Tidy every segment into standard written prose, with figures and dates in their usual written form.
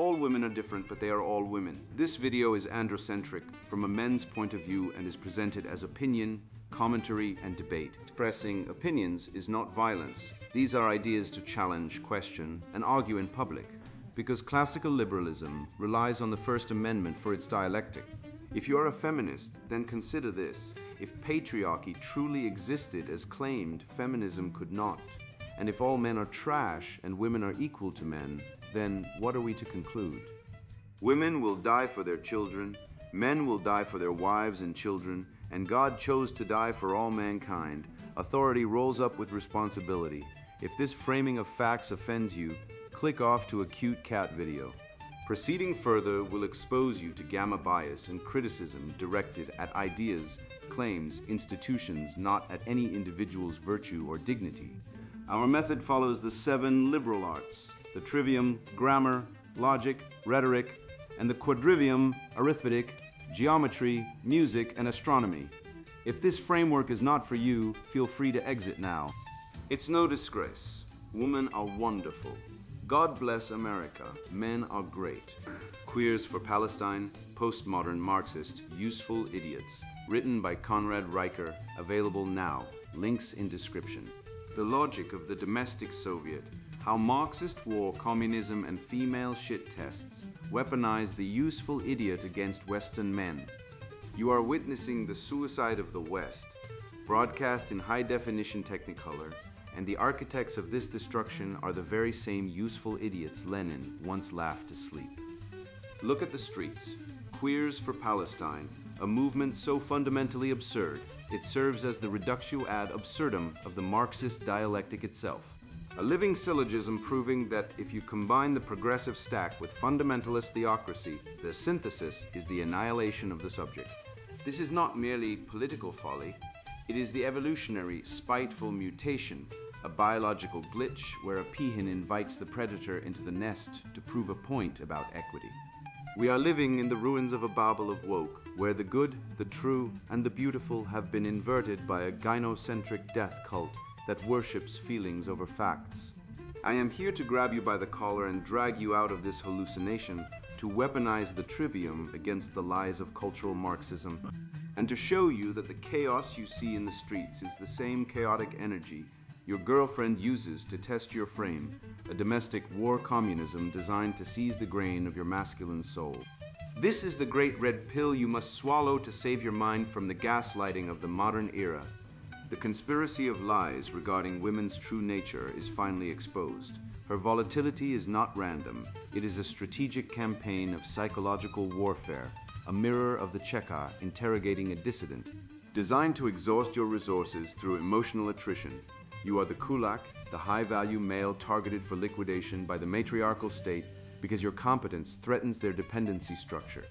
All women are different, but they are all women. This video is androcentric from a men's point of view and is presented as opinion, commentary, and debate. Expressing opinions is not violence. These are ideas to challenge, question, and argue in public, because classical liberalism relies on the First Amendment for its dialectic. If you are a feminist, then consider this. If patriarchy truly existed as claimed, feminism could not. And if all men are trash and women are equal to men, then what are we to conclude? Women will die for their children, men will die for their wives and children, and God chose to die for all mankind. Authority rolls up with responsibility. If this framing of facts offends you, click off to a cute cat video. Proceeding further will expose you to gamma bias and criticism directed at ideas, claims, institutions, not at any individual's virtue or dignity. Our method follows the 7 liberal arts: the trivium, grammar, logic, rhetoric, and the quadrivium, arithmetic, geometry, music, and astronomy. If this framework is not for you, feel free to exit now. It's no disgrace. Women are wonderful. God bless America. Men are great. Queers for Palestine, postmodern Marxist, useful idiots. Written by Conrad Riker. Available now. Links in description. The logic of the domestic Soviet. How Marxist war, communism, and female shit tests weaponize the useful idiot against Western men. You are witnessing the suicide of the West, broadcast in high-definition Technicolor, and the architects of this destruction are the very same useful idiots Lenin once laughed to sleep. Look at the streets. Queers for Palestine, a movement so fundamentally absurd, it serves as the reductio ad absurdum of the Marxist dialectic itself. A living syllogism proving that if you combine the progressive stack with fundamentalist theocracy, the synthesis is the annihilation of the subject. This is not merely political folly, it is the evolutionary, spiteful mutation, a biological glitch where a peahen invites the predator into the nest to prove a point about equity. We are living in the ruins of a Babel of woke, where the good, the true, and the beautiful have been inverted by a gynocentric death cult that worships feelings over facts. I am here to grab you by the collar and drag you out of this hallucination, to weaponize the trivium against the lies of cultural Marxism, and to show you that the chaos you see in the streets is the same chaotic energy your girlfriend uses to test your frame, a domestic war communism designed to seize the grain of your masculine soul. This is the great red pill you must swallow to save your mind from the gaslighting of the modern era. The conspiracy of lies regarding women's true nature is finally exposed. Her volatility is not random. It is a strategic campaign of psychological warfare, a mirror of the Cheka interrogating a dissident, designed to exhaust your resources through emotional attrition. You are the kulak, the high-value male targeted for liquidation by the matriarchal state because your competence threatens their dependency structure.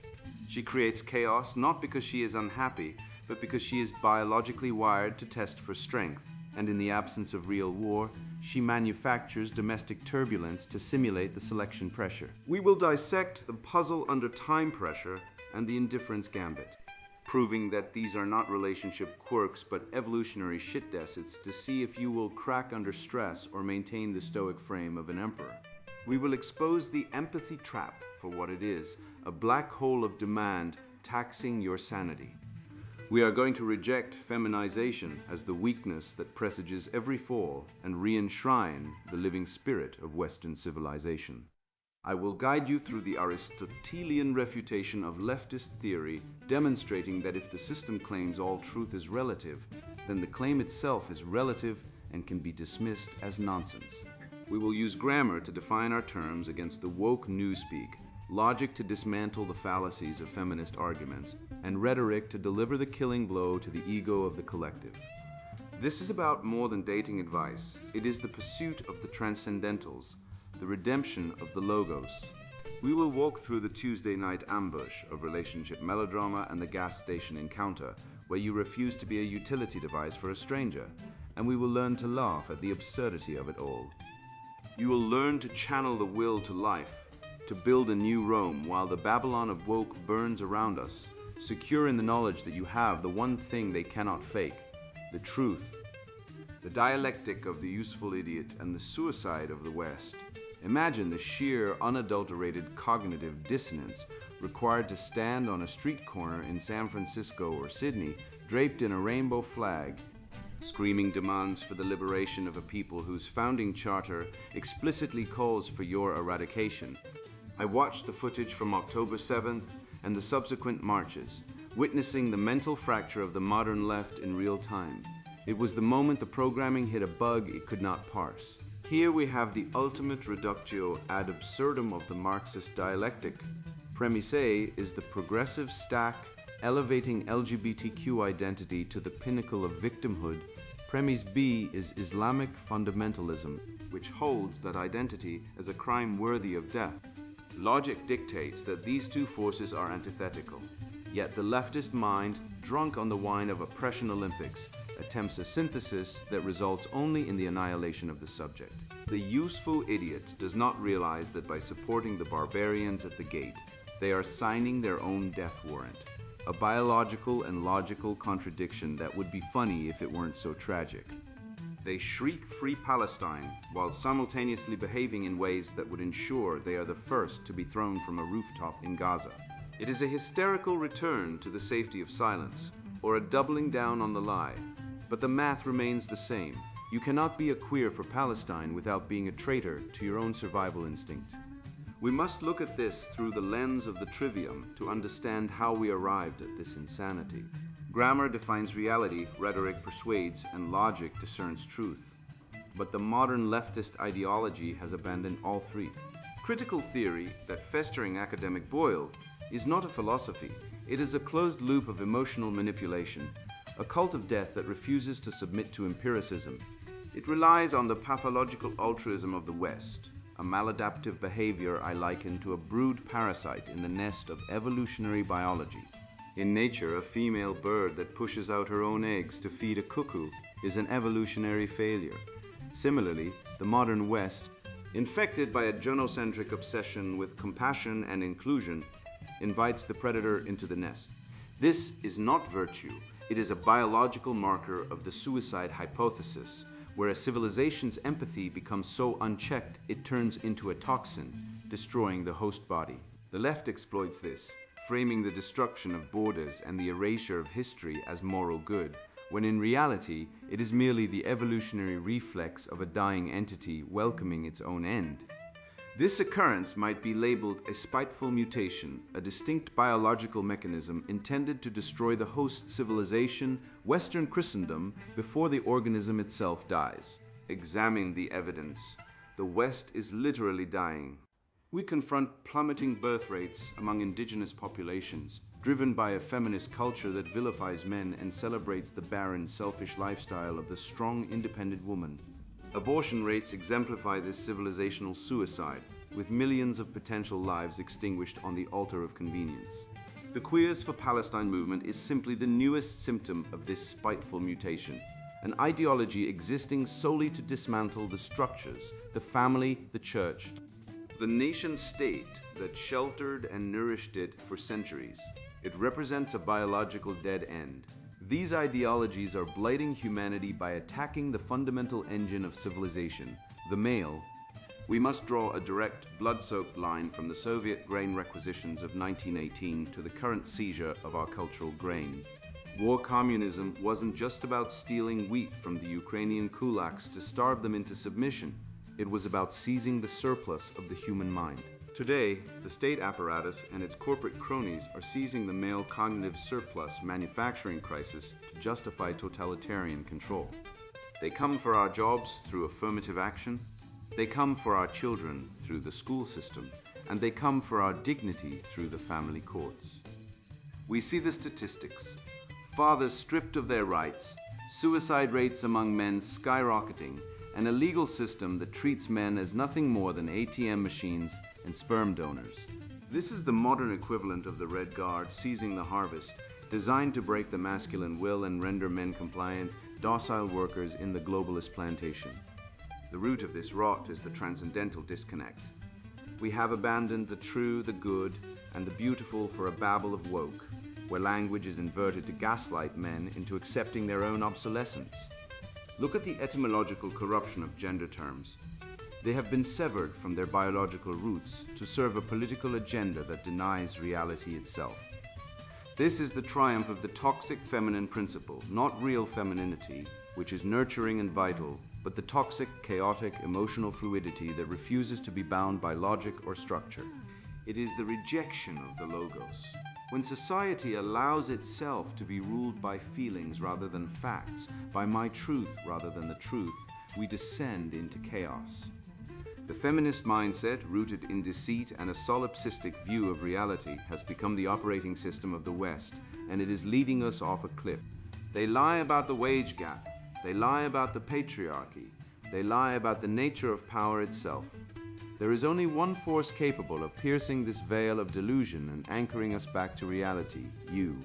She creates chaos not because she is unhappy, but because she is biologically wired to test for strength, and in the absence of real war, she manufactures domestic turbulence to simulate the selection pressure. We will dissect the puzzle under time pressure and the indifference gambit, proving that these are not relationship quirks but evolutionary shit desits to see if you will crack under stress or maintain the stoic frame of an emperor. We will expose the empathy trap for what it is, a black hole of demand taxing your sanity. We are going to reject feminization as the weakness that presages every fall and re-enshrine the living spirit of Western civilization. I will guide you through the Aristotelian refutation of leftist theory, demonstrating that if the system claims all truth is relative, then the claim itself is relative and can be dismissed as nonsense. We will use grammar to define our terms against the woke newspeak, logic to dismantle the fallacies of feminist arguments, and rhetoric to deliver the killing blow to the ego of the collective. This is about more than dating advice. It is the pursuit of the transcendentals, the redemption of the logos. We will walk through the Tuesday night ambush of relationship melodrama and the gas station encounter, where you refuse to be a utility device for a stranger, and we will learn to laugh at the absurdity of it all. You will learn to channel the will to life, to build a new Rome while the Babylon of woke burns around us, secure in the knowledge that you have the one thing they cannot fake, the truth. The dialectic of the useful idiot and the suicide of the West. Imagine the sheer, unadulterated cognitive dissonance required to stand on a street corner in San Francisco or Sydney, draped in a rainbow flag, screaming demands for the liberation of a people whose founding charter explicitly calls for your eradication. I watched the footage from October 7th and the subsequent marches, witnessing the mental fracture of the modern left in real time. It was the moment the programming hit a bug it could not parse. Here we have the ultimate reductio ad absurdum of the Marxist dialectic. Premise A is the progressive stack elevating LGBTQ identity to the pinnacle of victimhood. Premise B is Islamic fundamentalism, which holds that identity as a crime worthy of death. Logic dictates that these two forces are antithetical, yet the leftist mind, drunk on the wine of oppression Olympics, attempts a synthesis that results only in the annihilation of the subject. The useful idiot does not realize that by supporting the barbarians at the gate, they are signing their own death warrant, a biological and logical contradiction that would be funny if it weren't so tragic. They shriek "Free Palestine" while simultaneously behaving in ways that would ensure they are the first to be thrown from a rooftop in Gaza. It is a hysterical return to the safety of silence, or a doubling down on the lie. But the math remains the same. You cannot be a queer for Palestine without being a traitor to your own survival instinct. We must look at this through the lens of the trivium to understand how we arrived at this insanity. Grammar defines reality, rhetoric persuades, and logic discerns truth. But the modern leftist ideology has abandoned all three. Critical theory, that festering academic boil, is not a philosophy. It is a closed loop of emotional manipulation, a cult of death that refuses to submit to empiricism. It relies on the pathological altruism of the West, a maladaptive behavior I liken to a brood parasite in the nest of evolutionary biology. In nature, a female bird that pushes out her own eggs to feed a cuckoo is an evolutionary failure. Similarly, the modern West, infected by a genocentric obsession with compassion and inclusion, invites the predator into the nest. This is not virtue. It is a biological marker of the suicide hypothesis, where a civilization's empathy becomes so unchecked it turns into a toxin, destroying the host body. The left exploits this, framing the destruction of borders and the erasure of history as moral good, when in reality it is merely the evolutionary reflex of a dying entity welcoming its own end. This occurrence might be labeled a spiteful mutation, a distinct biological mechanism intended to destroy the host civilization, Western Christendom, before the organism itself dies. Examine the evidence. The West is literally dying. We confront plummeting birth rates among indigenous populations, driven by a feminist culture that vilifies men and celebrates the barren, selfish lifestyle of the strong, independent woman. Abortion rates exemplify this civilizational suicide, with millions of potential lives extinguished on the altar of convenience. The Queers for Palestine movement is simply the newest symptom of this spiteful mutation, an ideology existing solely to dismantle the structures, the family, the church, the nation-state that sheltered and nourished it for centuries. It represents a biological dead end. These ideologies are blighting humanity by attacking the fundamental engine of civilization, the male. We must draw a direct, blood-soaked line from the Soviet grain requisitions of 1918 to the current seizure of our cultural grain. War communism wasn't just about stealing wheat from the Ukrainian kulaks to starve them into submission. It was about seizing the surplus of the human mind. Today, the state apparatus and its corporate cronies are seizing the male cognitive surplus manufacturing crisis to justify totalitarian control. They come for our jobs through affirmative action. They come for our children through the school system. And they come for our dignity through the family courts. We see the statistics. Fathers stripped of their rights, suicide rates among men skyrocketing, and a legal system that treats men as nothing more than ATM machines and sperm donors. This is the modern equivalent of the Red Guard seizing the harvest, designed to break the masculine will and render men compliant, docile workers in the globalist plantation. The root of this rot is the transcendental disconnect. We have abandoned the true, the good, and the beautiful for a babble of woke, where language is inverted to gaslight men into accepting their own obsolescence. Look at the etymological corruption of gender terms. They have been severed from their biological roots to serve a political agenda that denies reality itself. This is the triumph of the toxic feminine principle, not real femininity, which is nurturing and vital, but the toxic, chaotic, emotional fluidity that refuses to be bound by logic or structure. It is the rejection of the logos. When society allows itself to be ruled by feelings rather than facts, by my truth rather than the truth, we descend into chaos. The feminist mindset, rooted in deceit and a solipsistic view of reality, has become the operating system of the West, and it is leading us off a cliff. They lie about the wage gap. They lie about the patriarchy. They lie about the nature of power itself. There is only one force capable of piercing this veil of delusion and anchoring us back to reality: you.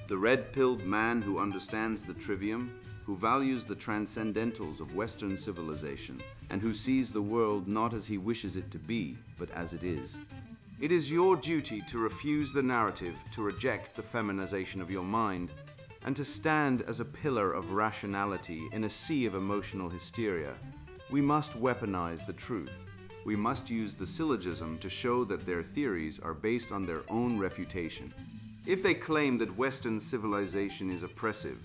The red-pilled man who understands the trivium, who values the transcendentals of Western civilization, and who sees the world not as he wishes it to be, but as it is. It is your duty to refuse the narrative, to reject the feminization of your mind, and to stand as a pillar of rationality in a sea of emotional hysteria. We must weaponize the truth. We must use the syllogism to show that their theories are based on their own refutation. If they claim that Western civilization is oppressive,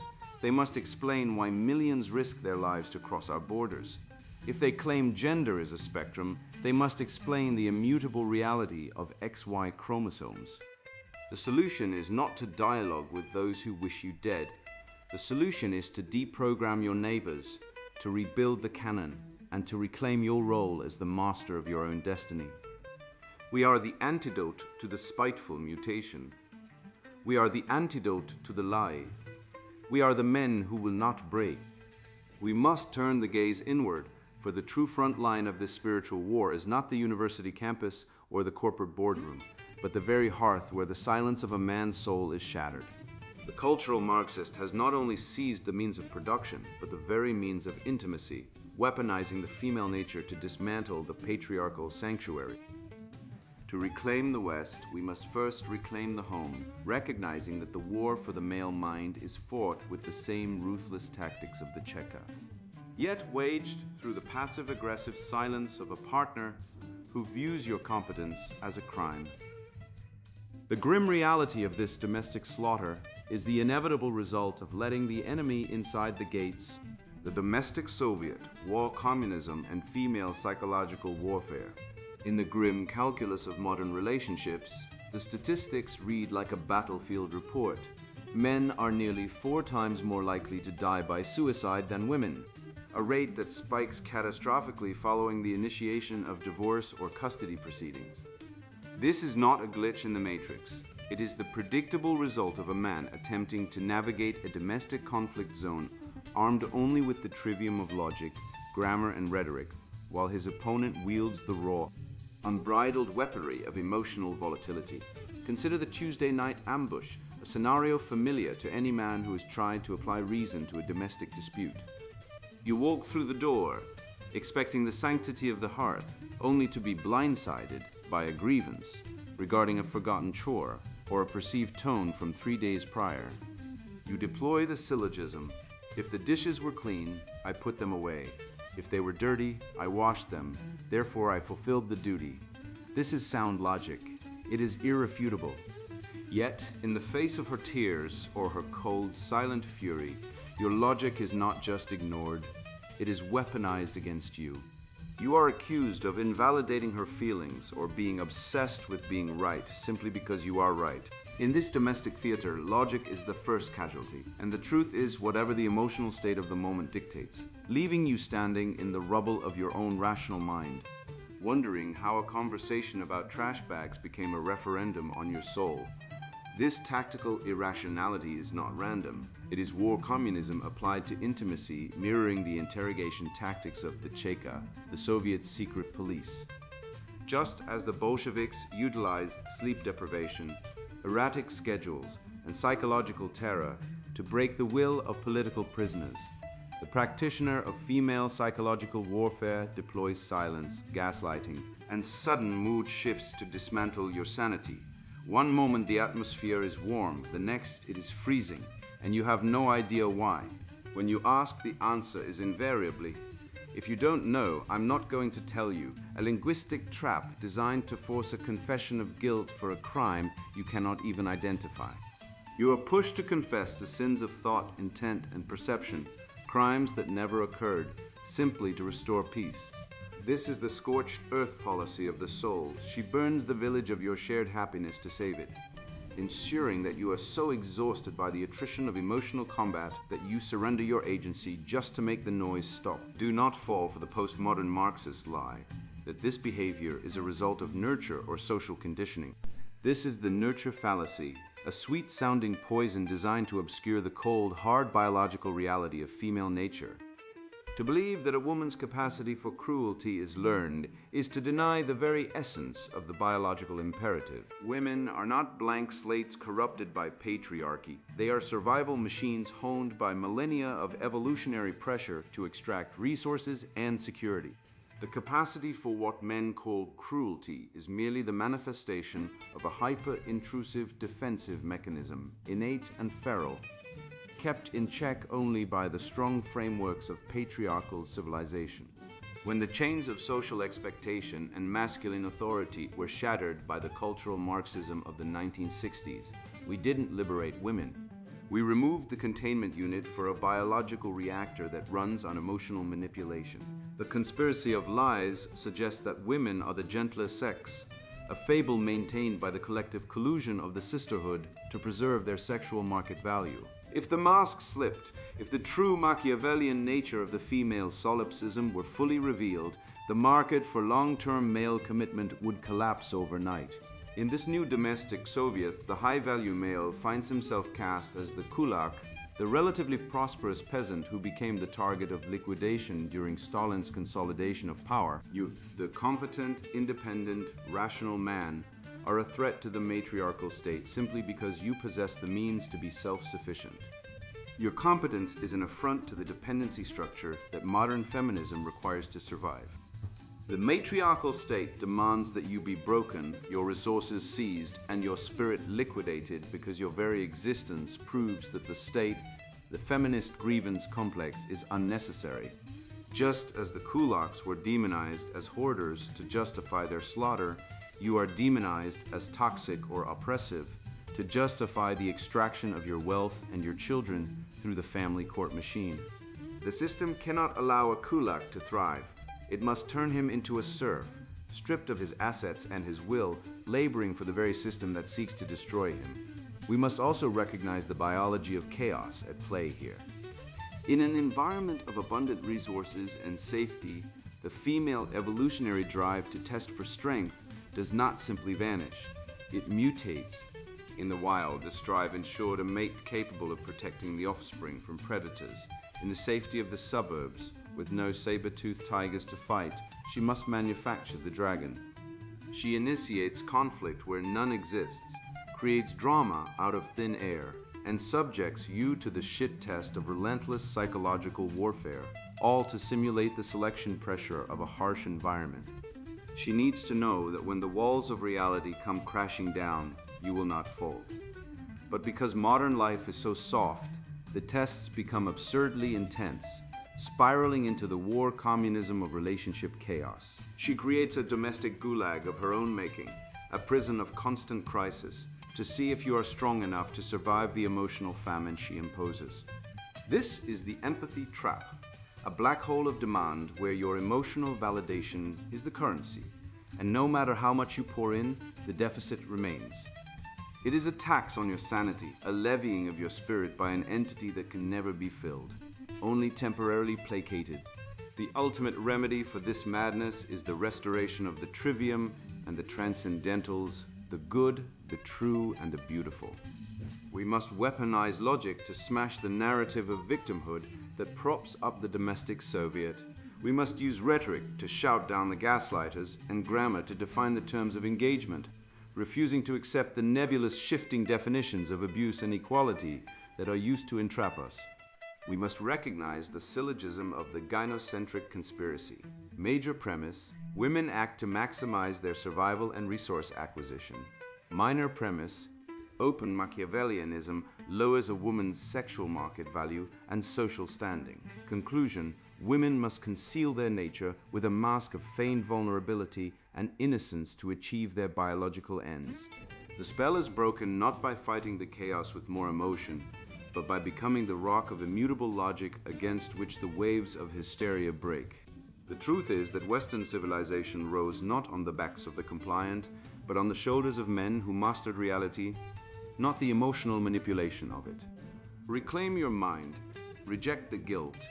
they must explain why millions risk their lives to cross our borders. If they claim gender is a spectrum, they must explain the immutable reality of XY chromosomes. The solution is not to dialogue with those who wish you dead. The solution is to deprogram your neighbors, to rebuild the canon, and to reclaim your role as the master of your own destiny. We are the antidote to the spiteful mutation. We are the antidote to the lie. We are the men who will not break. We must turn the gaze inward, for the true front line of this spiritual war is not the university campus or the corporate boardroom, but the very hearth where the silence of a man's soul is shattered. The cultural Marxist has not only seized the means of production, but the very means of intimacy, weaponizing the female nature to dismantle the patriarchal sanctuary. To reclaim the West, we must first reclaim the home, recognizing that the war for the male mind is fought with the same ruthless tactics of the Cheka, yet waged through the passive-aggressive silence of a partner who views your competence as a crime. The grim reality of this domestic slaughter is the inevitable result of letting the enemy inside the gates, the domestic Soviet, war communism, and female psychological warfare. In the grim calculus of modern relationships, the statistics read like a battlefield report. Men are nearly 4 times more likely to die by suicide than women, a rate that spikes catastrophically following the initiation of divorce or custody proceedings. This is not a glitch in the matrix. It is the predictable result of a man attempting to navigate a domestic conflict zone armed only with the trivium of logic, grammar, and rhetoric, while his opponent wields the raw, unbridled weaponry of emotional volatility. Consider the Tuesday night ambush, a scenario familiar to any man who has tried to apply reason to a domestic dispute. You walk through the door, expecting the sanctity of the hearth, only to be blindsided by a grievance regarding a forgotten chore or a perceived tone from 3 days prior. You deploy the syllogism: if the dishes were clean, I put them away. If they were dirty, I washed them. Therefore, I fulfilled the duty. This is sound logic. It is irrefutable. Yet, in the face of her tears or her cold, silent fury, your logic is not just ignored. It is weaponized against you. You are accused of invalidating her feelings or being obsessed with being right simply because you are right. In this domestic theater, logic is the first casualty, and the truth is whatever the emotional state of the moment dictates, leaving you standing in the rubble of your own rational mind, wondering how a conversation about trash bags became a referendum on your soul. This tactical irrationality is not random. It is war communism applied to intimacy, mirroring the interrogation tactics of the Cheka, the Soviet secret police. Just as the Bolsheviks utilized sleep deprivation, erratic schedules, and psychological terror to break the will of political prisoners, the practitioner of female psychological warfare deploys silence, gaslighting, and sudden mood shifts to dismantle your sanity. One moment the atmosphere is warm, the next it is freezing, and you have no idea why. When you ask, the answer is invariably, If you don't know, I'm not going to tell you. A linguistic trap designed to force a confession of guilt for a crime you cannot even identify. You are pushed to confess to sins of thought, intent, and perception, crimes that never occurred, simply to restore peace. This is the scorched earth policy of the soul. She burns the village of your shared happiness to save it, ensuring that you are so exhausted by the attrition of emotional combat that you surrender your agency just to make the noise stop. Do not fall for the postmodern Marxist lie that this behavior is a result of nurture or social conditioning. This is the nurture fallacy, a sweet-sounding poison designed to obscure the cold, hard biological reality of female nature. To believe that a woman's capacity for cruelty is learned is to deny the very essence of the biological imperative. Women are not blank slates corrupted by patriarchy. They are survival machines honed by millennia of evolutionary pressure to extract resources and security. The capacity for what men call cruelty is merely the manifestation of a hyper-intrusive defensive mechanism, innate and feral, kept in check only by the strong frameworks of patriarchal civilization. When the chains of social expectation and masculine authority were shattered by the cultural Marxism of the 1960s, we didn't liberate women. We removed the containment unit for a biological reactor that runs on emotional manipulation. The conspiracy of lies suggests that women are the gentler sex, a fable maintained by the collective collusion of the sisterhood to preserve their sexual market value. If the mask slipped, if the true Machiavellian nature of the female solipsism were fully revealed, the market for long-term male commitment would collapse overnight. In this new domestic Soviet, the high-value male finds himself cast as the kulak, the relatively prosperous peasant who became the target of liquidation during Stalin's consolidation of power. You, the competent, independent, rational man, are a threat to the matriarchal state simply because you possess the means to be self-sufficient. Your competence is an affront to the dependency structure that modern feminism requires to survive. The matriarchal state demands that you be broken, your resources seized, and your spirit liquidated because your very existence proves that the state, the feminist grievance complex, is unnecessary. Just as the kulaks were demonized as hoarders to justify their slaughter, you are demonized as toxic or oppressive to justify the extraction of your wealth and your children through the family court machine. The system cannot allow a kulak to thrive. It must turn him into a serf, stripped of his assets and his will, laboring for the very system that seeks to destroy him. We must also recognize the biology of chaos at play here. In an environment of abundant resources and safety, the female evolutionary drive to test for strength does not simply vanish. It mutates. In the wild, this drive ensured a mate capable of protecting the offspring from predators. In the safety of the suburbs, with no saber-toothed tigers to fight, she must manufacture the dragon. She initiates conflict where none exists, creates drama out of thin air, and subjects you to the shit test of relentless psychological warfare, all to simulate the selection pressure of a harsh environment. She needs to know that when the walls of reality come crashing down, you will not fold. But because modern life is so soft, the tests become absurdly intense, spiraling into the war communism of relationship chaos. She creates a domestic gulag of her own making, a prison of constant crisis, to see if you are strong enough to survive the emotional famine she imposes. This is the empathy trap, a black hole of demand where your emotional validation is the currency, and no matter how much you pour in, the deficit remains. It is a tax on your sanity, a levying of your spirit by an entity that can never be filled, only temporarily placated. The ultimate remedy for this madness is the restoration of the trivium and the transcendentals, the good, the true, and the beautiful. We must weaponize logic to smash the narrative of victimhood that props up the domestic Soviet. We must use rhetoric to shout down the gaslighters and grammar to define the terms of engagement, refusing to accept the nebulous shifting definitions of abuse and equality that are used to entrap us. We must recognize the syllogism of the gynocentric conspiracy. Major premise: women act to maximize their survival and resource acquisition. Minor premise: open Machiavellianism lowers a woman's sexual market value and social standing. Conclusion: women must conceal their nature with a mask of feigned vulnerability and innocence to achieve their biological ends. The spell is broken not by fighting the chaos with more emotion, but by becoming the rock of immutable logic against which the waves of hysteria break. The truth is that Western civilization rose not on the backs of the compliant, but on the shoulders of men who mastered reality, not the emotional manipulation of it. Reclaim your mind, reject the guilt,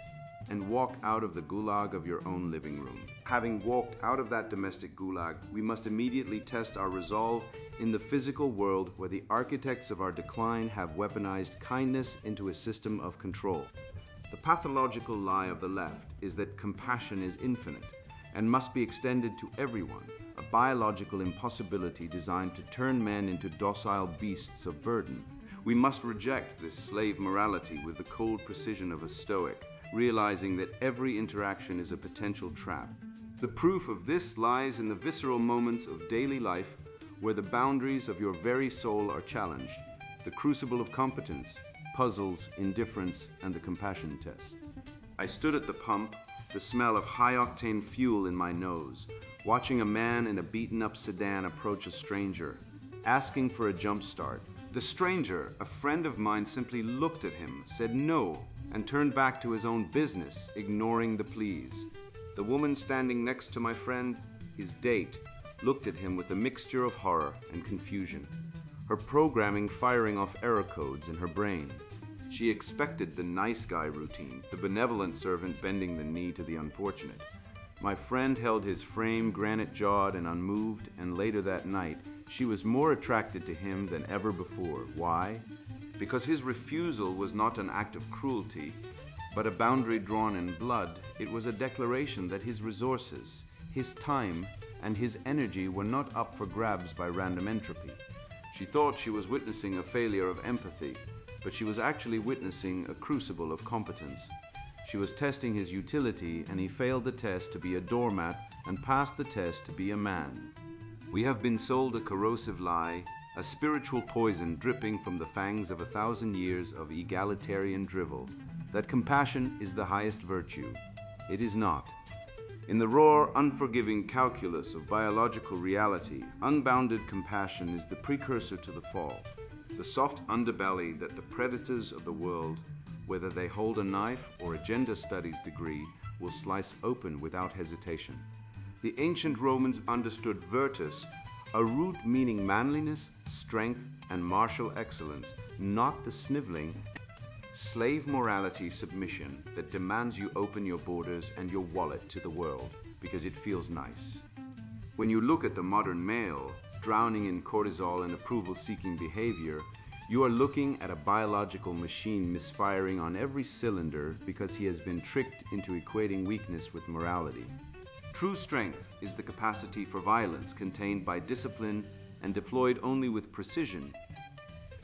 and walk out of the gulag of your own living room. Having walked out of that domestic gulag, we must immediately test our resolve in the physical world where the architects of our decline have weaponized kindness into a system of control. The pathological lie of the left is that compassion is infinite and must be extended to everyone, a biological impossibility designed to turn men into docile beasts of burden. We must reject this slave morality with the cold precision of a stoic, realizing that every interaction is a potential trap. The proof of this lies in the visceral moments of daily life where the boundaries of your very soul are challenged, the crucible of competence, puzzles, indifference, and the compassion test. I stood at the pump, the smell of high-octane fuel in my nose, watching a man in a beaten-up sedan approach a stranger, asking for a jump start. The stranger, a friend of mine, simply looked at him, said no, and turned back to his own business, ignoring the pleas. The woman standing next to my friend, his date, looked at him with a mixture of horror and confusion, her programming firing off error codes in her brain. She expected the nice guy routine, the benevolent servant bending the knee to the unfortunate. My friend held his frame granite-jawed and unmoved, and later that night, she was more attracted to him than ever before. Why? Because his refusal was not an act of cruelty, but a boundary drawn in blood. It was a declaration that his resources, his time, and his energy were not up for grabs by random entropy. She thought she was witnessing a failure of empathy, but she was actually witnessing a crucible of competence. She was testing his utility, and he failed the test to be a doormat and passed the test to be a man. We have been sold a corrosive lie, a spiritual poison dripping from the fangs of 1,000 years of egalitarian drivel, that compassion is the highest virtue. It is not. In the raw, unforgiving calculus of biological reality, unbounded compassion is the precursor to the fall, the soft underbelly that the predators of the world, whether they hold a knife or a gender studies degree, will slice open without hesitation. The ancient Romans understood virtus, a root meaning manliness, strength, and martial excellence, not the sniveling, slave morality submission that demands you open your borders and your wallet to the world because it feels nice. When you look at the modern male, drowning in cortisol and approval-seeking behavior, you are looking at a biological machine misfiring on every cylinder because he has been tricked into equating weakness with morality. True strength is the capacity for violence contained by discipline and deployed only with precision.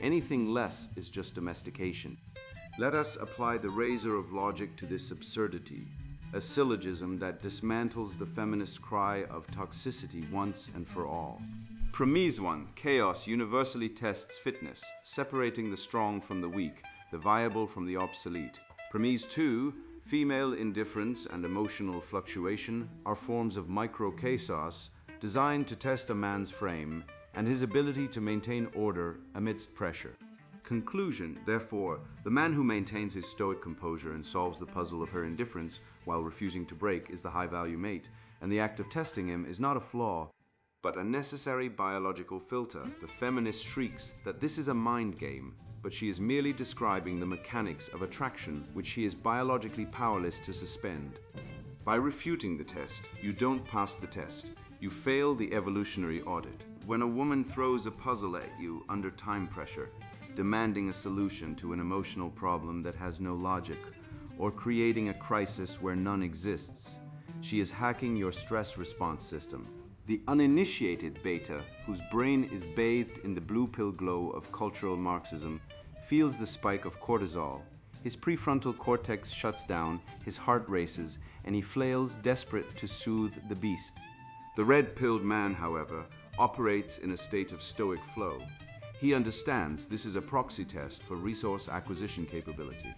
Anything less is just domestication. Let us apply the razor of logic to this absurdity, a syllogism that dismantles the feminist cry of toxicity once and for all. Premise 1. Chaos universally tests fitness, separating the strong from the weak, the viable from the obsolete. Premise 2. Female indifference and emotional fluctuation are forms of micro-chaos designed to test a man's frame and his ability to maintain order amidst pressure. Conclusion, therefore, the man who maintains his stoic composure and solves the puzzle of her indifference while refusing to break is the high-value mate, and the act of testing him is not a flaw, but a necessary biological filter. The feminist shrieks that this is a mind game, but she is merely describing the mechanics of attraction which she is biologically powerless to suspend. By refuting the test, you don't pass the test. You fail the evolutionary audit. When a woman throws a puzzle at you under time pressure, demanding a solution to an emotional problem that has no logic, or creating a crisis where none exists, she is hacking your stress response system. The uninitiated beta, whose brain is bathed in the blue pill glow of cultural Marxism, feels the spike of cortisol. His prefrontal cortex shuts down, his heart races, and he flails, desperate to soothe the beast. The red-pilled man, however, operates in a state of stoic flow. He understands this is a proxy test for resource acquisition capability.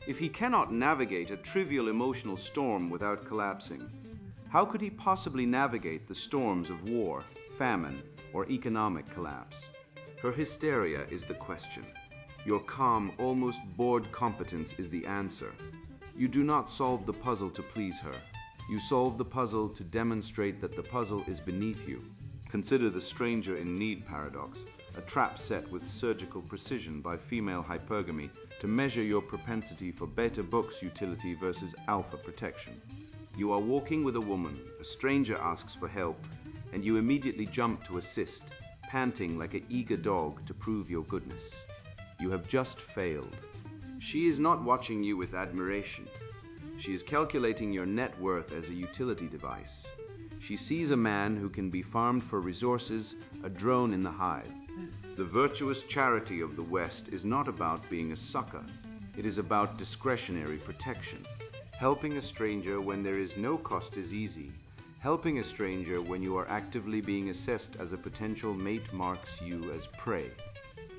If he cannot navigate a trivial emotional storm without collapsing, how could he possibly navigate the storms of war, famine, or economic collapse? Her hysteria is the question. Your calm, almost bored competence is the answer. You do not solve the puzzle to please her. You solve the puzzle to demonstrate that the puzzle is beneath you. Consider the stranger in need paradox, a trap set with surgical precision by female hypergamy to measure your propensity for beta books utility versus alpha protection. You are walking with a woman, a stranger asks for help, and you immediately jump to assist, panting like an eager dog to prove your goodness. You have just failed. She is not watching you with admiration. She is calculating your net worth as a utility device. She sees a man who can be farmed for resources, a drone in the hive. The virtuous charity of the West is not about being a sucker. It is about discretionary protection. Helping a stranger when there is no cost is easy. Helping a stranger when you are actively being assessed as a potential mate marks you as prey.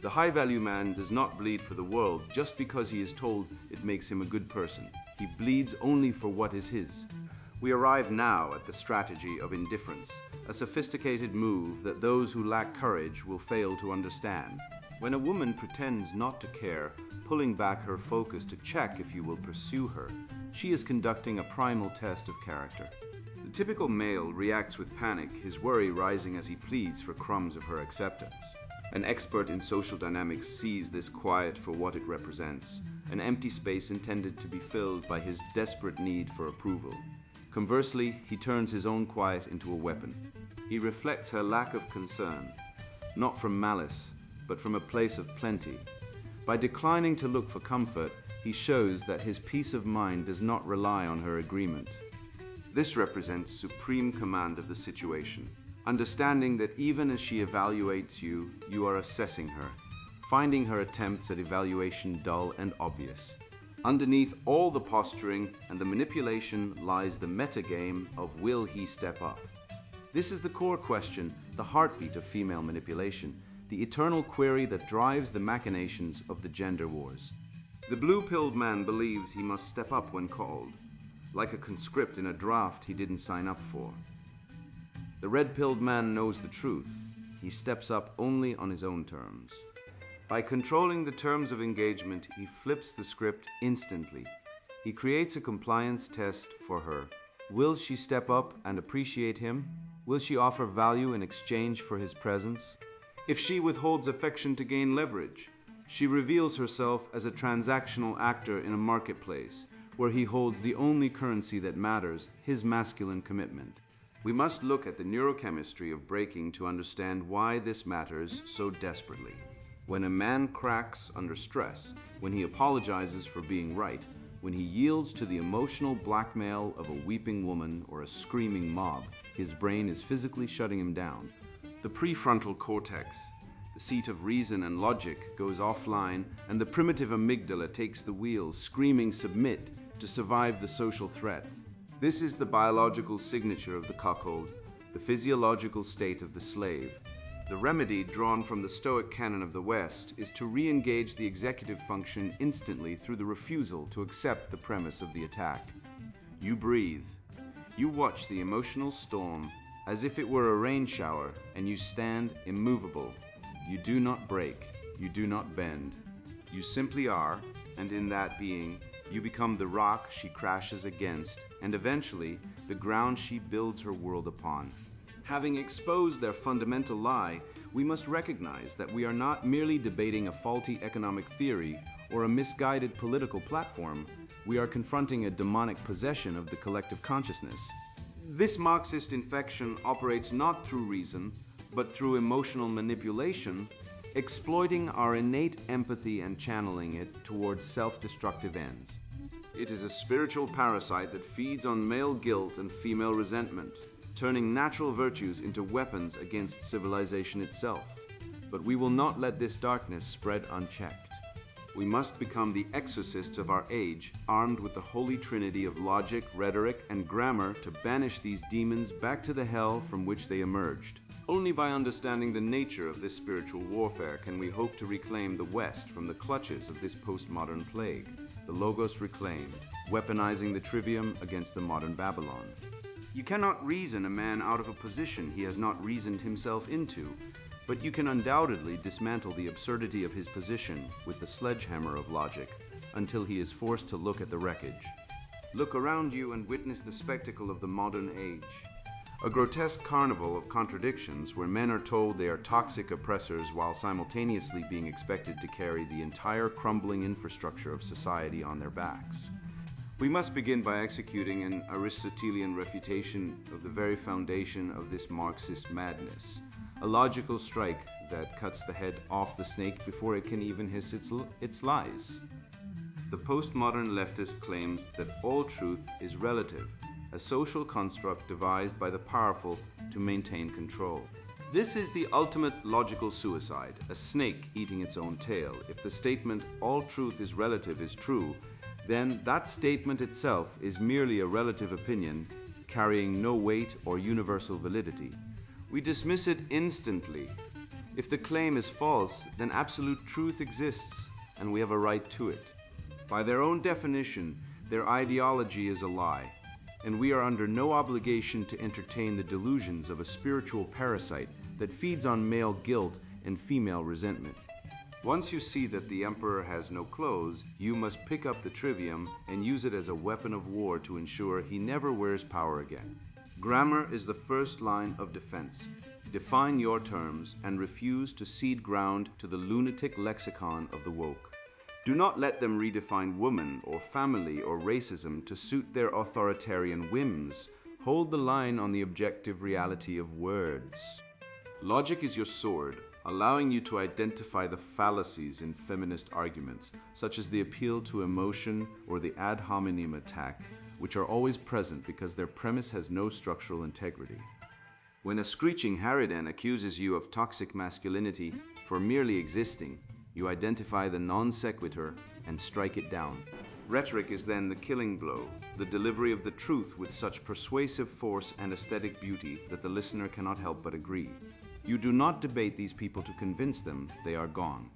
The high-value man does not bleed for the world just because he is told it makes him a good person. He bleeds only for what is his. We arrive now at the strategy of indifference, a sophisticated move that those who lack courage will fail to understand. When a woman pretends not to care, pulling back her focus to check if you will pursue her, she is conducting a primal test of character. The typical male reacts with panic, his worry rising as he pleads for crumbs of her acceptance. An expert in social dynamics sees this quiet for what it represents, an empty space intended to be filled by his desperate need for approval. Conversely, he turns his own quiet into a weapon. He reflects her lack of concern, not from malice, but from a place of plenty. By declining to look for comfort, he shows that his peace of mind does not rely on her agreement. This represents supreme command of the situation, understanding that even as she evaluates you, you are assessing her, finding her attempts at evaluation dull and obvious. Underneath all the posturing and the manipulation lies the metagame of will he step up? This is the core question, the heartbeat of female manipulation, the eternal query that drives the machinations of the gender wars. The blue-pilled man believes he must step up when called, like a conscript in a draft he didn't sign up for. The red-pilled man knows the truth. He steps up only on his own terms. By controlling the terms of engagement, he flips the script instantly. He creates a compliance test for her. Will she step up and appreciate him? Will she offer value in exchange for his presence? If she withholds affection to gain leverage, she reveals herself as a transactional actor in a marketplace where he holds the only currency that matters, his masculine commitment. We must look at the neurochemistry of breaking to understand why this matters so desperately. When a man cracks under stress, when he apologizes for being right, when he yields to the emotional blackmail of a weeping woman or a screaming mob, his brain is physically shutting him down. The prefrontal cortex, the seat of reason and logic, goes offline, and the primitive amygdala takes the wheel, screaming submit to survive the social threat. This is the biological signature of the cuckold, the physiological state of the slave. The remedy drawn from the Stoic canon of the West is to re-engage the executive function instantly through the refusal to accept the premise of the attack. You breathe. You watch the emotional storm as if it were a rain shower, and you stand immovable. You do not break. You do not bend. You simply are, and in that being, you become the rock she crashes against, and eventually the ground she builds her world upon. Having exposed their fundamental lie, we must recognize that we are not merely debating a faulty economic theory or a misguided political platform. We are confronting a demonic possession of the collective consciousness. This Marxist infection operates not through reason, but through emotional manipulation, exploiting our innate empathy and channeling it towards self-destructive ends. It is a spiritual parasite that feeds on male guilt and female resentment, turning natural virtues into weapons against civilization itself. But we will not let this darkness spread unchecked. We must become the exorcists of our age, armed with the holy trinity of logic, rhetoric, and grammar to banish these demons back to the hell from which they emerged. Only by understanding the nature of this spiritual warfare can we hope to reclaim the West from the clutches of this postmodern plague. the logos reclaimed, weaponizing the trivium against the modern Babylon. You cannot reason a man out of a position he has not reasoned himself into, but you can undoubtedly dismantle the absurdity of his position with the sledgehammer of logic until he is forced to look at the wreckage. Look around you and witness the spectacle of the modern age. A grotesque carnival of contradictions where men are told they are toxic oppressors while simultaneously being expected to carry the entire crumbling infrastructure of society on their backs. We must begin by executing an Aristotelian refutation of the very foundation of this Marxist madness, a logical strike that cuts the head off the snake before it can even hiss its lies. The postmodern leftist claims that all truth is relative, a social construct devised by the powerful to maintain control. This is the ultimate logical suicide, a snake eating its own tail. If the statement, all truth is relative, is true, then that statement itself is merely a relative opinion carrying no weight or universal validity. We dismiss it instantly. If the claim is false, then absolute truth exists and we have a right to it. By their own definition, their ideology is a lie, and we are under no obligation to entertain the delusions of a spiritual parasite that feeds on male guilt and female resentment. Once you see that the emperor has no clothes, you must pick up the trivium and use it as a weapon of war to ensure he never wears power again. Grammar is the first line of defense. Define your terms and refuse to cede ground to the lunatic lexicon of the woke. Do not let them redefine woman or family or racism to suit their authoritarian whims. Hold the line on the objective reality of words. Logic is your sword, allowing you to identify the fallacies in feminist arguments, such as the appeal to emotion or the ad hominem attack, which are always present because their premise has no structural integrity. When a screeching harridan accuses you of toxic masculinity for merely existing, you identify the non sequitur and strike it down. Rhetoric is then the killing blow, the delivery of the truth with such persuasive force and aesthetic beauty that the listener cannot help but agree. You do not debate these people to convince them they are gone.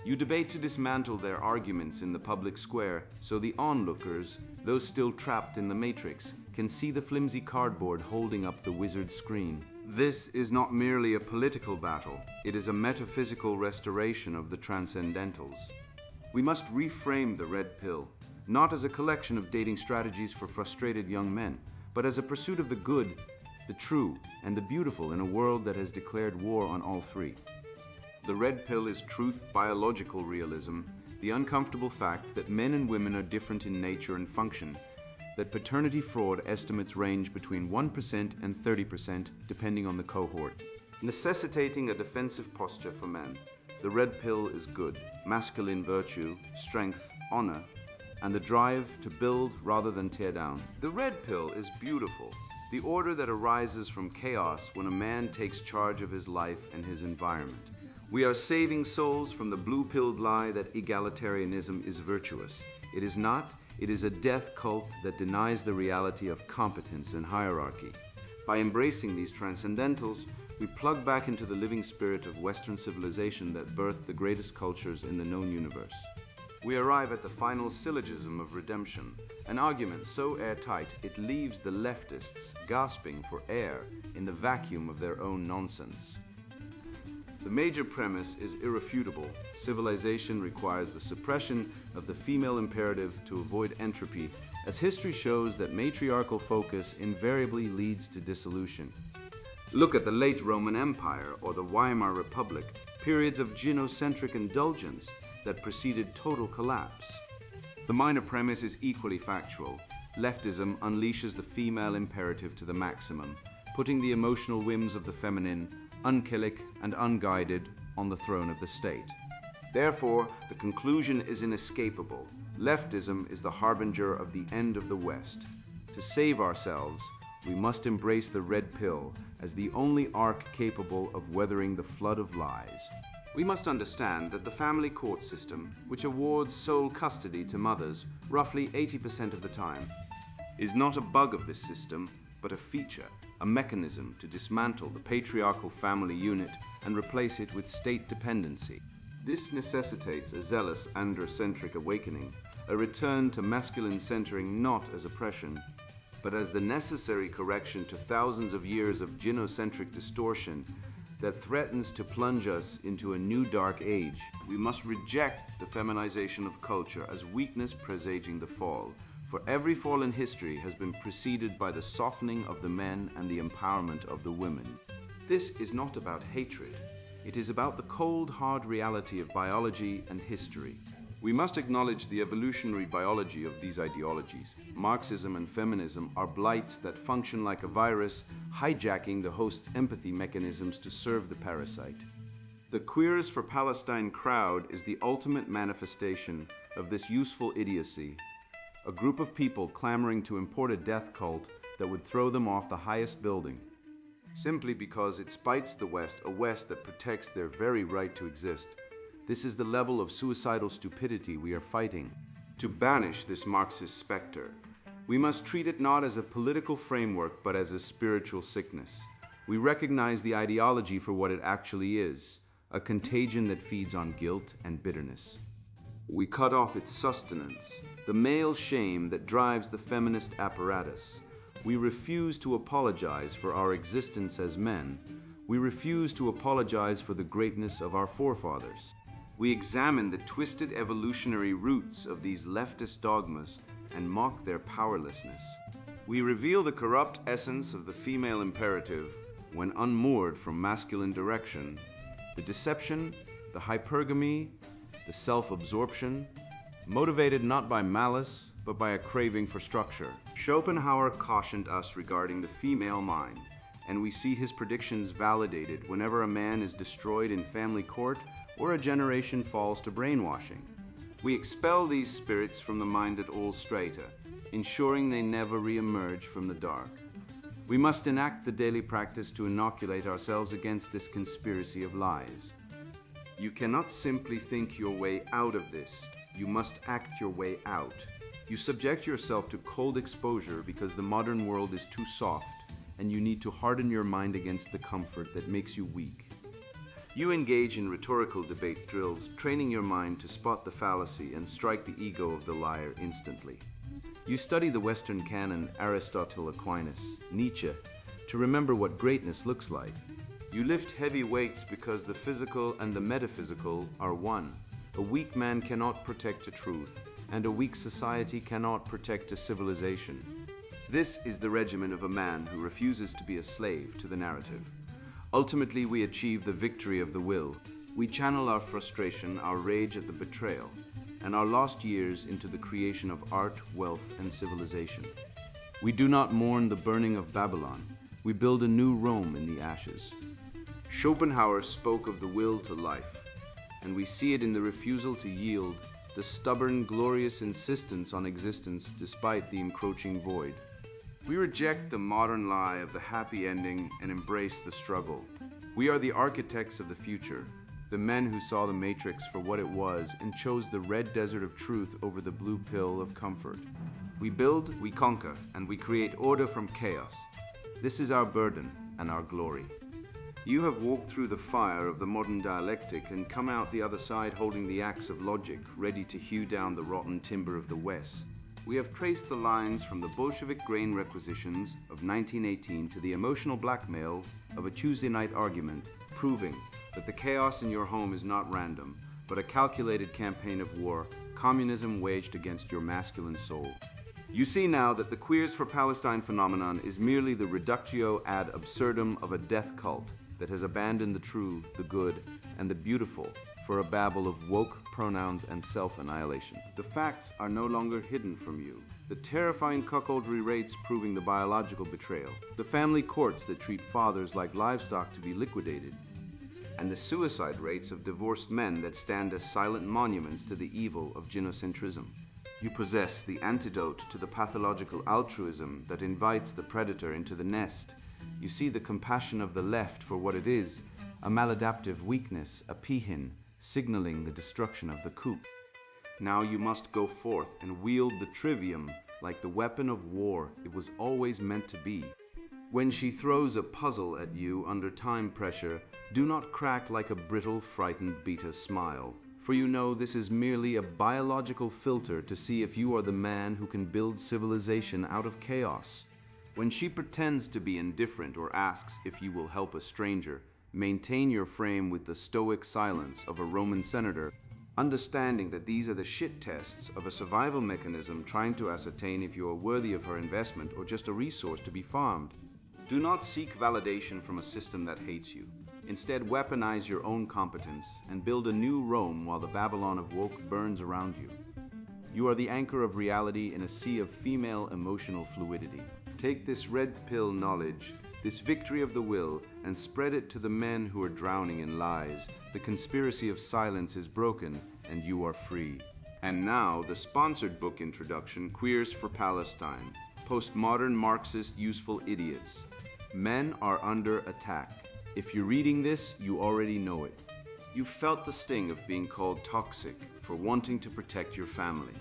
You debate to dismantle their arguments in the public square so the onlookers, those still trapped in the matrix, can see the flimsy cardboard holding up the wizard's screen. This is not merely a political battle, it is a metaphysical restoration of the transcendentals. We must reframe the red pill, not as a collection of dating strategies for frustrated young men, but as a pursuit of the good, the true, and the beautiful in a world that has declared war on all three. The red pill is truth biological realism, the uncomfortable fact that men and women are different in nature and function, that paternity fraud estimates range between 1% and 30% depending on the cohort. Necessitating a defensive posture for men, the red pill is good, masculine virtue, strength, honor, and the drive to build rather than tear down. The red pill is beautiful, the order that arises from chaos when a man takes charge of his life and his environment. We are saving souls from the blue-pilled lie that egalitarianism is virtuous. It is not. It is a death cult that denies the reality of competence and hierarchy. By embracing these transcendentals, we plug back into the living spirit of Western civilization that birthed the greatest cultures in the known universe. We arrive at the final syllogism of redemption, an argument so airtight it leaves the leftists gasping for air in the vacuum of their own nonsense. The major premise is irrefutable. Civilization requires the suppression of the female imperative to avoid entropy, as history shows that matriarchal focus invariably leads to dissolution. Look at the late Roman Empire or the Weimar Republic, periods of gynocentric indulgence that preceded total collapse. The minor premise is equally factual. Leftism unleashes the female imperative to the maximum, putting the emotional whims of the feminine, unkillic and unguided, on the throne of the state. Therefore, the conclusion is inescapable. Leftism is the harbinger of the end of the West. To save ourselves, we must embrace the red pill as the only ark capable of weathering the flood of lies. We must understand that the family court system, which awards sole custody to mothers roughly 80% of the time, is not a bug of this system, but a feature, a mechanism to dismantle the patriarchal family unit and replace it with state dependency. This necessitates a zealous androcentric awakening, a return to masculine centering not as oppression, but as the necessary correction to thousands of years of gynocentric distortion that threatens to plunge us into a new dark age. We must reject the feminization of culture as weakness presaging the fall, for every fall in history has been preceded by the softening of the men and the empowerment of the women. This is not about hatred. It is about the cold, hard reality of biology and history. We must acknowledge the evolutionary biology of these ideologies. Marxism and feminism are blights that function like a virus, hijacking the host's empathy mechanisms to serve the parasite. The Queers for Palestine crowd is the ultimate manifestation of this useful idiocy, a group of people clamoring to import a death cult that would throw them off the highest building, simply because it spites the West, a West that protects their very right to exist. This is the level of suicidal stupidity we are fighting. To banish this Marxist specter, we must treat it not as a political framework, but as a spiritual sickness. We recognize the ideology for what it actually is, a contagion that feeds on guilt and bitterness. We cut off its sustenance, the male shame that drives the feminist apparatus. We refuse to apologize for our existence as men. We refuse to apologize for the greatness of our forefathers. We examine the twisted evolutionary roots of these leftist dogmas and mock their powerlessness. We reveal the corrupt essence of the female imperative when unmoored from masculine direction, the deception, the hypergamy, the self-absorption, motivated not by malice, but by a craving for structure. Schopenhauer cautioned us regarding the female mind, and we see his predictions validated whenever a man is destroyed in family court or a generation falls to brainwashing. We expel these spirits from the mind at all strata, ensuring they never re-emerge from the dark. We must enact the daily practice to inoculate ourselves against this conspiracy of lies. You cannot simply think your way out of this. You must act your way out. You subject yourself to cold exposure because the modern world is too soft, and you need to harden your mind against the comfort that makes you weak. You engage in rhetorical debate drills, training your mind to spot the fallacy and strike the ego of the liar instantly. You study the Western canon, Aristotle, Aquinas, Nietzsche, to remember what greatness looks like. You lift heavy weights because the physical and the metaphysical are one. A weak man cannot protect a truth, and a weak society cannot protect a civilization. This is the regimen of a man who refuses to be a slave to the narrative. Ultimately, we achieve the victory of the will. We channel our frustration, our rage at the betrayal, and our lost years into the creation of art, wealth, and civilization. We do not mourn the burning of Babylon. We build a new Rome in the ashes. Schopenhauer spoke of the will to life, and we see it in the refusal to yield, the stubborn, glorious insistence on existence despite the encroaching void. We reject the modern lie of the happy ending and embrace the struggle. We are the architects of the future, the men who saw the matrix for what it was and chose the red desert of truth over the blue pill of comfort. We build, we conquer, and we create order from chaos. This is our burden and our glory. You have walked through the fire of the modern dialectic and come out the other side holding the axe of logic, ready to hew down the rotten timber of the West. We have traced the lines from the Bolshevik grain requisitions of 1918 to the emotional blackmail of a Tuesday night argument, proving that the chaos in your home is not random, but a calculated campaign of war, communism waged against your masculine soul. You see now that the Queers for Palestine phenomenon is merely the reductio ad absurdum of a death cult that has abandoned the true, the good, and the beautiful for a babble of woke pronouns and self-annihilation. The facts are no longer hidden from you. The terrifying cuckoldry rates proving the biological betrayal, the family courts that treat fathers like livestock to be liquidated, and the suicide rates of divorced men that stand as silent monuments to the evil of gynocentrism. You possess the antidote to the pathological altruism that invites the predator into the nest. You see the compassion of the left for what it is, a maladaptive weakness, a peahen, signaling the destruction of the coop. Now you must go forth and wield the trivium like the weapon of war it was always meant to be. When she throws a puzzle at you under time pressure, do not crack like a brittle, frightened beta smile, for you know this is merely a biological filter to see if you are the man who can build civilization out of chaos. When she pretends to be indifferent or asks if you will help a stranger, maintain your frame with the stoic silence of a Roman senator, understanding that these are the shit tests of a survival mechanism trying to ascertain if you are worthy of her investment or just a resource to be farmed. Do not seek validation from a system that hates you. Instead, weaponize your own competence and build a new Rome while the Babylon of woke burns around you. You are the anchor of reality in a sea of female emotional fluidity. Take this red pill knowledge, this victory of the will, and spread it to the men who are drowning in lies. The conspiracy of silence is broken, and you are free. And now, the sponsored book introduction, Queers for Palestine. Postmodern Marxist useful idiots. Men are under attack. If you're reading this, you already know it. You felt the sting of being called toxic for wanting to protect your family.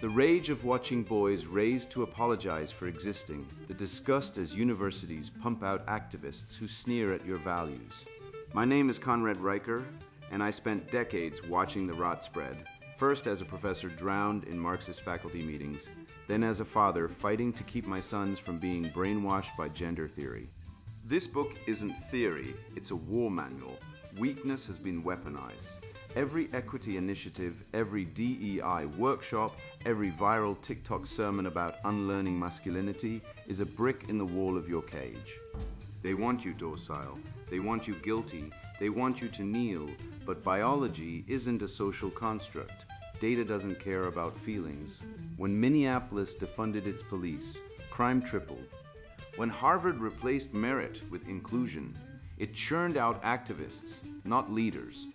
The rage of watching boys raised to apologize for existing, the disgust as universities pump out activists who sneer at your values. My name is Conrad Riker, and I spent decades watching the rot spread, first as a professor drowned in Marxist faculty meetings, then as a father fighting to keep my sons from being brainwashed by gender theory. This book isn't theory, it's a war manual. Weakness has been weaponized. Every equity initiative, every DEI workshop, every viral TikTok sermon about unlearning masculinity is a brick in the wall of your cage. They want you docile, they want you guilty, they want you to kneel, but biology isn't a social construct. Data doesn't care about feelings. When Minneapolis defunded its police, crime tripled. When Harvard replaced merit with inclusion, it churned out activists, not leaders.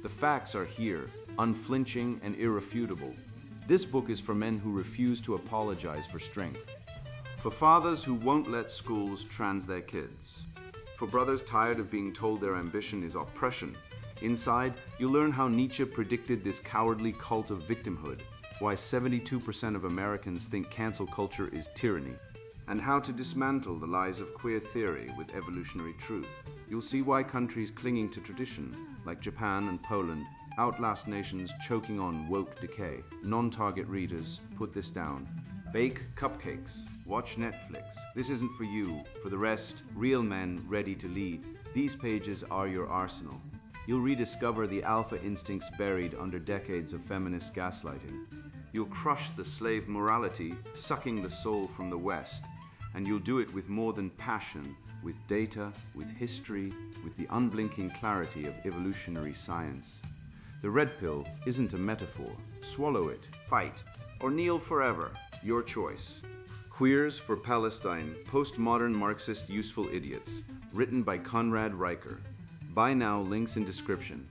The facts are here, unflinching and irrefutable. This book is for men who refuse to apologize for strength. For fathers who won't let schools trans their kids. For brothers tired of being told their ambition is oppression. Inside, you'll learn how Nietzsche predicted this cowardly cult of victimhood, why 72% of Americans think cancel culture is tyranny, and how to dismantle the lies of queer theory with evolutionary truth. You'll see why countries clinging to tradition, like Japan and Poland, outlast nations choking on woke decay. Non-target readers, put this down. Bake cupcakes, watch Netflix. This isn't for you. For the rest, real men ready to lead. These pages are your arsenal. You'll rediscover the alpha instincts buried under decades of feminist gaslighting. You'll crush the slave morality, sucking the soul from the West. And you'll do it with more than passion, with data, with history, with the unblinking clarity of evolutionary science. The red pill isn't a metaphor. Swallow it, fight, or kneel forever. Your choice. Queers for Palestine, Postmodern Marxist Useful Idiots, written by Conrad Riker. Buy now, links in description.